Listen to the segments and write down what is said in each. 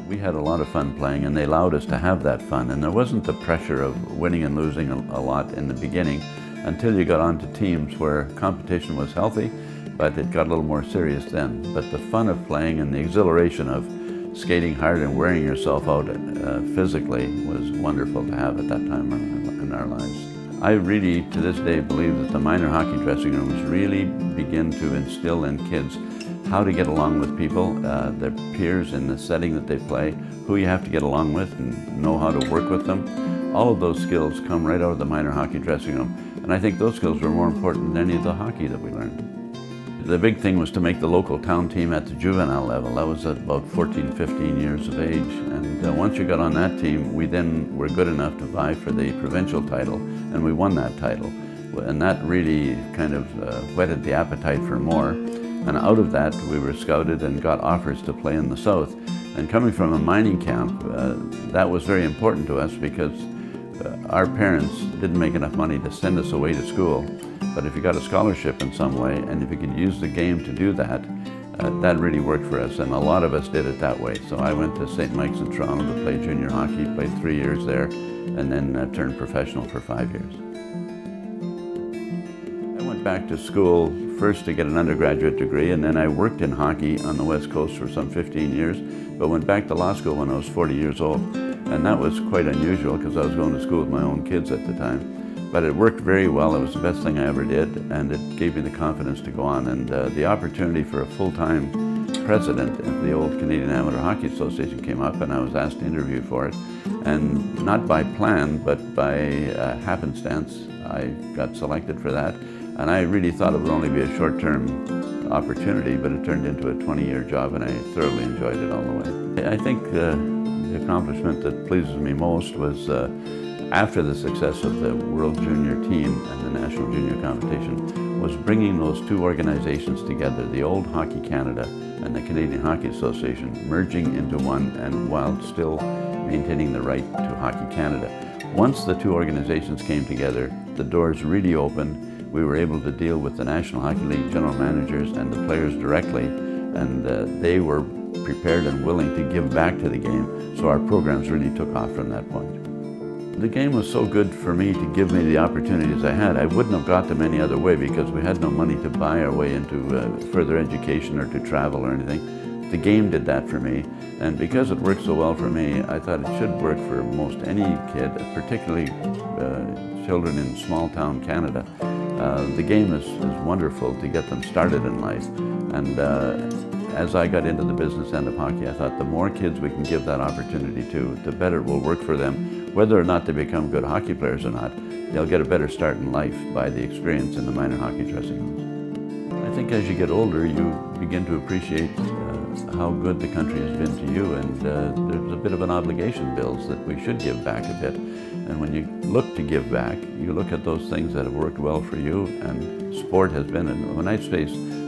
We had a lot of fun playing, and they allowed us to have that fun. And there wasn't the pressure of winning and losing a lot in the beginning until you got onto teams where competition was healthy, but it got a little more serious then. But the fun of playing and the exhilaration of skating hard and wearing yourself out physically was wonderful to have at that time in our lives. I really, to this day, believe that the minor hockey dressing rooms really begin to instill in kids how to get along with people, their peers in the setting that they play, who you have to get along with and know how to work with them. All of those skills come right out of the minor hockey dressing room. And I think those skills were more important than any of the hockey that we learned. The big thing was to make the local town team at the juvenile level. That was at about 14, 15 years of age. And once you got on that team, we then were good enough to vie for the provincial title, and we won that title. And that really kind of whetted the appetite for more. And out of that, we were scouted and got offers to play in the South. And coming from a mining camp, that was very important to us because our parents didn't make enough money to send us away to school. But if you got a scholarship in some way, and if you could use the game to do that, that really worked for us, and a lot of us did it that way. So I went to St. Mike's in Toronto to play junior hockey, played 3 years there, and then turned professional for 5 years. I went back to school first to get an undergraduate degree, and then I worked in hockey on the West Coast for some 15 years, but went back to law school when I was 40 years old. And that was quite unusual because I was going to school with my own kids at the time. But it worked very well. It was the best thing I ever did, and it gave me the confidence to go on. And the opportunity for a full-time president of the old Canadian Amateur Hockey Association came up, and I was asked to interview for it. And not by plan, but by happenstance, I got selected for that. And I really thought it would only be a short-term opportunity, but it turned into a 20-year job, and I thoroughly enjoyed it all the way. I think the accomplishment that pleases me most was after the success of the World Junior Team and the National Junior Competition was bringing those two organizations together, the old Hockey Canada and the Canadian Hockey Association, merging into one, and while still maintaining the right to Hockey Canada. Once the two organizations came together, the doors really opened. We were able to deal with the National Hockey League general managers and the players directly, and they were prepared and willing to give back to the game, so our programs really took off from that point. The game was so good for me to give me the opportunities I had. I wouldn't have got them any other way because we had no money to buy our way into further education or to travel or anything. The game did that for me, and because it worked so well for me, I thought it should work for most any kid, particularly children in small town Canada. The game is wonderful to get them started in life, and as I got into the business end of hockey, I thought the more kids we can give that opportunity to, the better it will work for them. Whether or not they become good hockey players or not, they'll get a better start in life by the experience in the minor hockey dressing rooms. I think as you get older, you begin to appreciate how good the country has been to you, and there's a bit of an obligation builds that we should give back a bit. And when you look to give back, you look at those things that have worked well for you, and sport has been, and when I say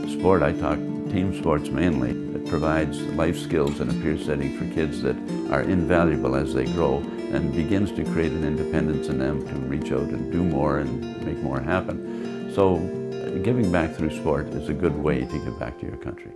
sport, I talk team sports mainly. It provides life skills in a peer setting for kids that are invaluable as they grow, and begins to create an independence in them to reach out and do more and make more happen. So giving back through sport is a good way to give back to your country.